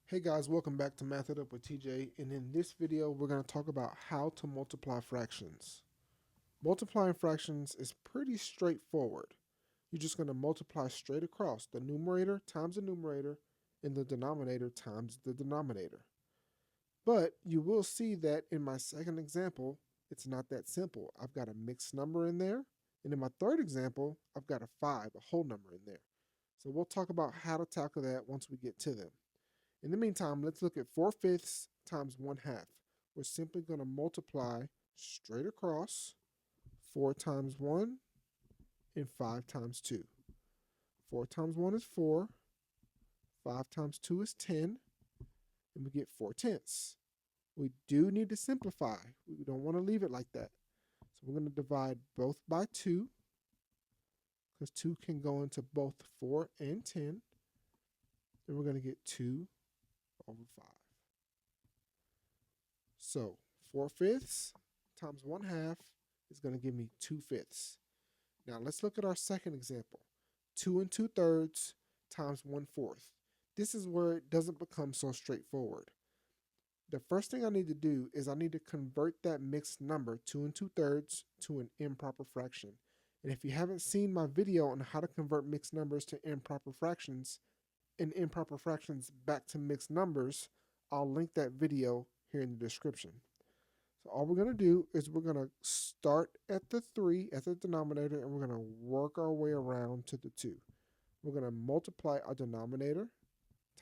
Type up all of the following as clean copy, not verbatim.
Hey guys, welcome back to Math It Up with TJ, and in this video we're going to talk about how to multiply fractions. Multiplying fractions is pretty straightforward. You're just going to multiply straight across the numerator times the numerator and the denominator times the denominator. But you will see that in my second example, it's not that simple. I've got a mixed number in there, and in my third example, I've got a 5, a whole number in there. So we'll talk about how to tackle that once we get to them. In the meantime, let's look at 4/5 times 1/2. We're simply going to multiply straight across 4 times 1 and 5 times 2. 4 times 1 is 4, 5 times 2 is 10, and we get 4/10. We do need to simplify. We don't want to leave it like that. So we're going to divide both by 2, because 2 can go into both 4 and 10. And we're going to get 2 over 5. So 4/5 times 1/2 is going to give me 2/5. Now let's look at our second example. 2 2/3 times 1/4. This is where it doesn't become so straightforward. The first thing I need to do is I need to convert that mixed number, 2 2/3, to an improper fraction. And if you haven't seen my video on how to convert mixed numbers to improper fractions and improper fractions back to mixed numbers, I'll link that video here in the description. So all we're going to do is we're going to start at the 3 as the denominator, and we're going to work our way around to the 2. We're going to multiply our denominator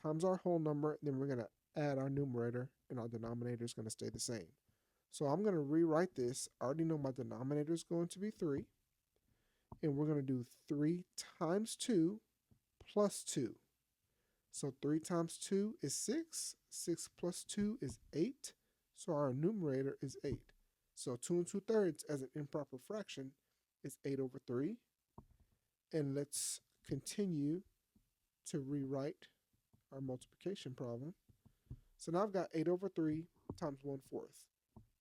times our whole number, and then we're going to add our numerator, and our denominator is going to stay the same. So I'm going to rewrite this. I already know my denominator is going to be 3, and we're going to do 3 times 2 plus 2. So 3 times 2 is 6. 6 plus 2 is 8. So our numerator is 8. So 2 2/3 as an improper fraction is 8 over 3. And let's continue to rewrite our multiplication problem. So now I've got 8 over 3 times 1/4.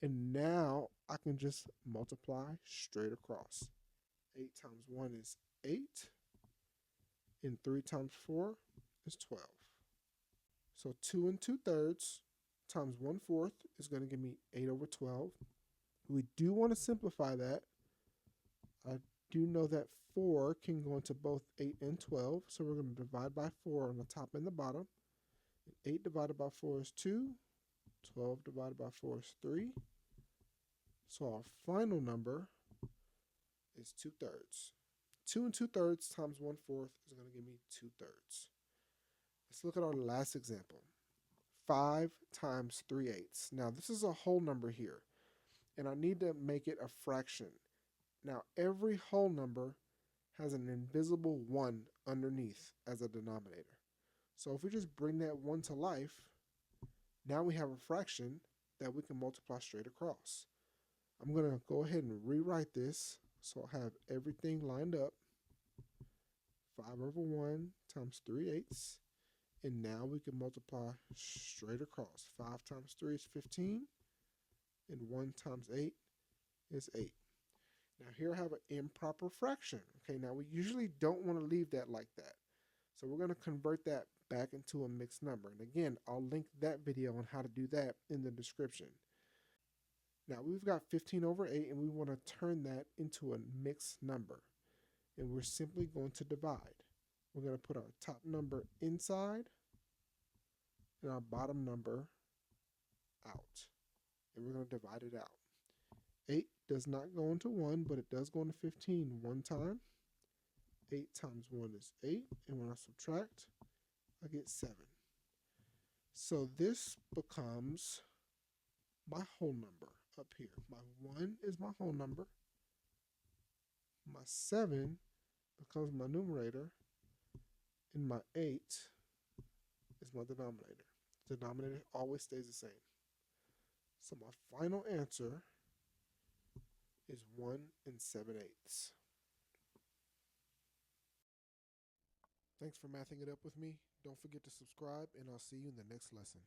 And now I can just multiply straight across. 8 times 1 is 8. And 3 times 4 is 12. So 2 2/3 times 1/4 is going to give me 8 over 12. We do want to simplify that. I do know that 4 can go into both 8 and 12, so we're going to divide by 4 on the top and the bottom. 8 divided by 4 is 2. 12 divided by 4 is 3. So our final number is 2/3. 2 2/3 times 1/4 is going to give me 2/3. Let's look at our last example. 5 times 3/8. Now this is a whole number here, and I need to make it a fraction. Now every whole number has an invisible 1 underneath as a denominator. So if we just bring that 1 to life, now we have a fraction that we can multiply straight across. I'm going to go ahead and rewrite this so I'll have everything lined up. 5 over 1 times 3/8. And now we can multiply straight across. 5 times 3 is 15. And 1 times 8 is 8. Now here I have an improper fraction. Okay, now we usually don't want to leave that like that. So we're going to convert that back into a mixed number. And again, I'll link that video on how to do that in the description. Now we've got 15 over 8, and we want to turn that into a mixed number. And we're simply going to divide. We're going to put our top number inside and our bottom number out. And we're going to divide it out. 8 does not go into 1, but it does go into 15 one time. 8 times 1 is 8. And when I subtract, I get 7. So this becomes my whole number up here. My 1 is my whole number. My 7 becomes my numerator. And my 8 is my denominator. The denominator always stays the same. So my final answer is 1 7/8. Thanks for mathing it up with me. Don't forget to subscribe, and I'll see you in the next lesson.